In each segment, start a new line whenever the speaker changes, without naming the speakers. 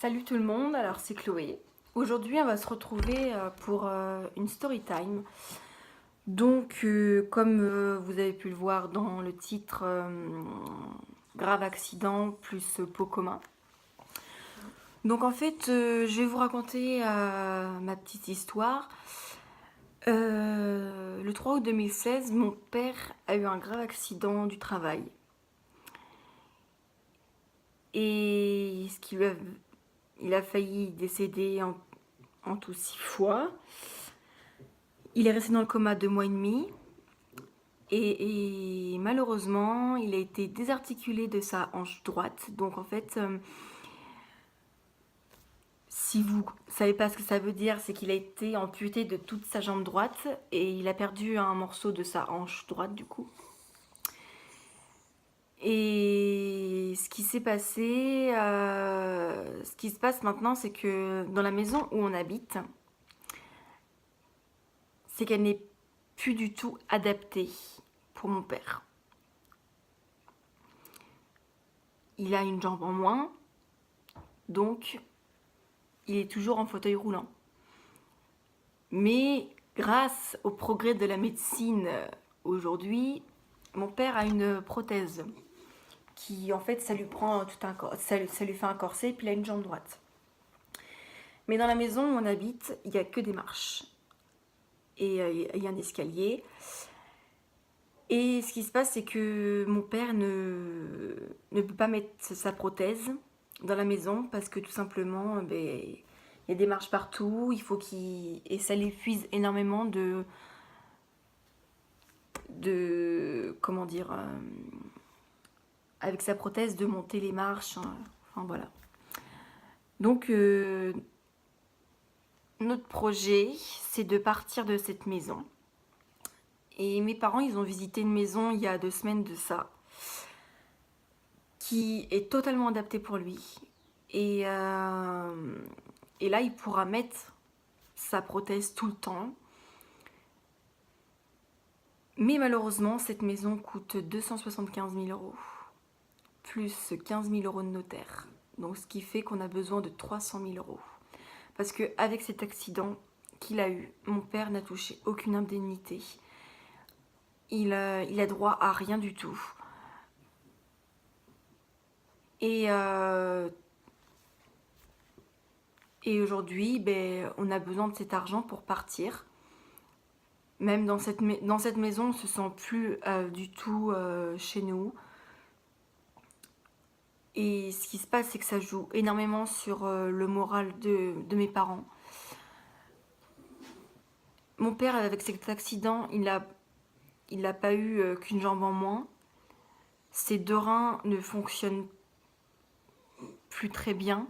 Salut tout le monde, alors c'est Chloé. Aujourd'hui on va se retrouver pour une story time. Donc comme vous avez pu le voir dans le titre, grave accident plus pot commun. Donc en fait je vais vous raconter ma petite histoire. Le 3 août 2016, mon père a eu un grave accident du travail. Et il a failli décéder en tout 6 fois. Il est resté dans le coma 2 mois et demi. Et malheureusement, il a été désarticulé de sa hanche droite. Donc en fait, si vous savez pas ce que ça veut dire, c'est qu'il a été amputé de toute sa jambe droite et il a perdu un morceau de sa hanche droite du coup. Et ce qui s'est passé, ce qui se passe maintenant, c'est que dans la maison où on habite, c'est qu'elle n'est plus du tout adaptée pour mon père. Il a une jambe en moins, donc il est toujours en fauteuil roulant. Mais grâce au progrès de la médecine aujourd'hui, mon père a une prothèse qui en fait ça lui prend tout un ça lui fait un corset et puis il a une jambe droite. Mais dans la maison où on habite, il n'y a que des marches et il y a un escalier. Et ce qui se passe, c'est que mon père ne peut pas mettre sa prothèse dans la maison parce que tout simplement, il y a des marches partout, il faut qu'il... Et ça l'épuise énormément comment dire, avec sa prothèse, de monter les marches. Enfin voilà. Donc, notre projet, c'est de partir de cette maison. Et mes parents, ils ont visité une maison il y a 2 semaines de ça, qui est totalement adaptée pour lui. Et là, il pourra mettre sa prothèse tout le temps. Mais malheureusement, cette maison coûte 275 000 euros, plus 15 000 euros de notaire. Donc, ce qui fait qu'on a besoin de 300 000 euros. Parce qu'avec cet accident qu'il a eu, mon père n'a touché aucune indemnité. Il a droit à rien du tout. Et aujourd'hui, on a besoin de cet argent pour partir. Même dans cette maison, on ne se sent plus du tout chez nous. Et ce qui se passe, c'est que ça joue énormément sur le moral de mes parents. Mon père, avec cet accident, il n'a pas eu qu'une jambe en moins. Ses 2 reins ne fonctionnent plus très bien.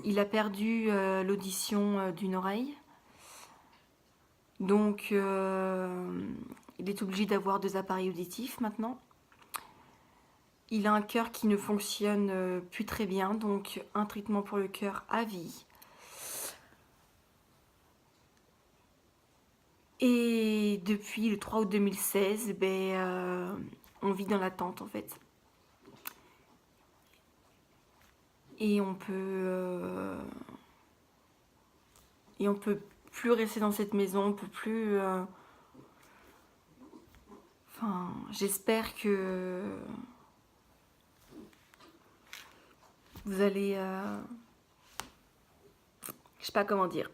Il a perdu l'audition d'une oreille. Donc, il est obligé d'avoir 2 appareils auditifs maintenant. Il a un cœur qui ne fonctionne plus très bien, donc un traitement pour le cœur à vie. Et depuis le 3 août 2016, on vit dans l'attente en fait. Et on peut plus rester dans cette maison, on peut plus... Enfin, j'espère que vous allez... je sais pas comment dire.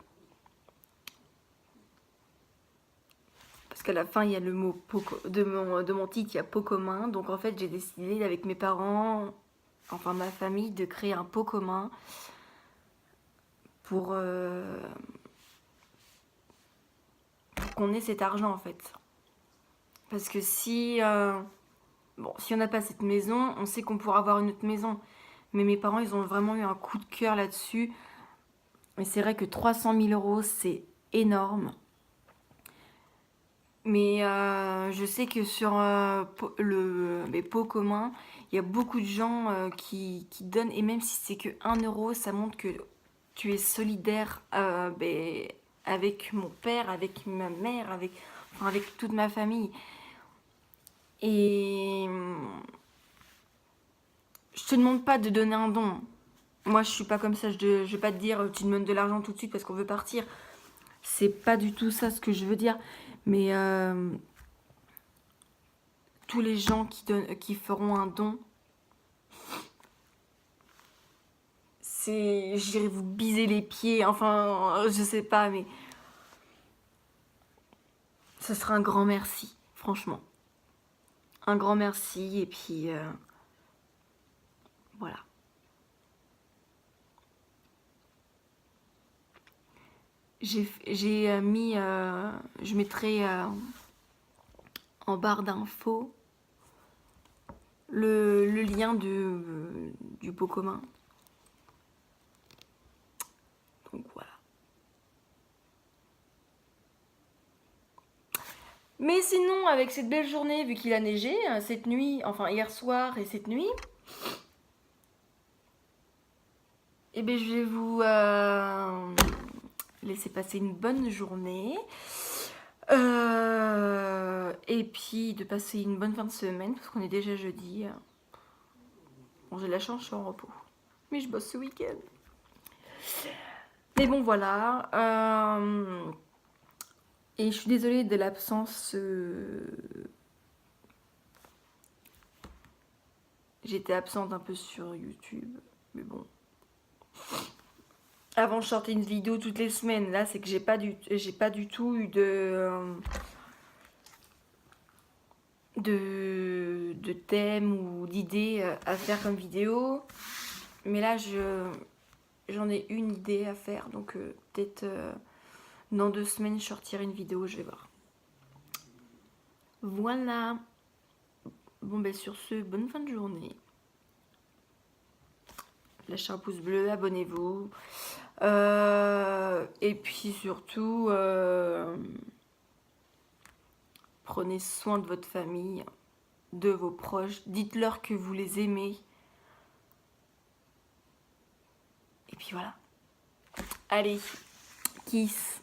Parce qu'à la fin, il y a le mot de mon titre, il y a pot commun. Donc en fait, j'ai décidé avec mes parents, enfin ma famille, de créer un pot commun pour qu'on ait cet argent en fait. Parce que si on n'a pas cette maison, on sait qu'on pourra avoir une autre maison. Mais mes parents, ils ont vraiment eu un coup de cœur là-dessus. Et c'est vrai que 300 000 euros, c'est énorme. Mais je sais que sur les pots communs, il y a beaucoup de gens qui donnent. Et même si c'est que 1 euro, ça montre que tu es solidaire avec mon père, avec ma mère, avec toute ma famille. Et je te demande pas de donner un don. Moi, je suis pas comme ça. Je vais pas te dire tu me donnes de l'argent tout de suite parce qu'on veut partir. C'est pas du tout ça ce que je veux dire. Mais tous les gens qui feront un don, j'irai vous biser les pieds. Enfin, je sais pas, mais ce sera un grand merci, franchement. Un grand merci et puis voilà. J'ai mis, je mettrai en barre d'infos le lien du pot commun. Donc voilà. Mais sinon, avec cette belle journée, vu qu'il a neigé, cette nuit, enfin hier soir et cette nuit, eh bien je vais vous laisser passer une bonne journée. Et puis de passer une bonne fin de semaine, parce qu'on est déjà jeudi. Bon, j'ai la chance, je suis en repos. Mais je bosse ce week-end. Mais bon, voilà. Et je suis désolée de l'absence. J'étais absente un peu sur YouTube. Mais bon. Avant, je sortais une vidéo toutes les semaines. Là, c'est que j'ai pas du tout eu de thème ou d'idée à faire comme vidéo. Mais là, j'en ai une idée à faire. Donc, peut-être dans 2 semaines, je sortirai une vidéo. Je vais voir. Voilà. Bon, ben sur ce, bonne fin de journée. Lâchez un pouce bleu, abonnez-vous. Et puis surtout, prenez soin de votre famille, de vos proches. Dites-leur que vous les aimez. Et puis voilà. Allez, kiss.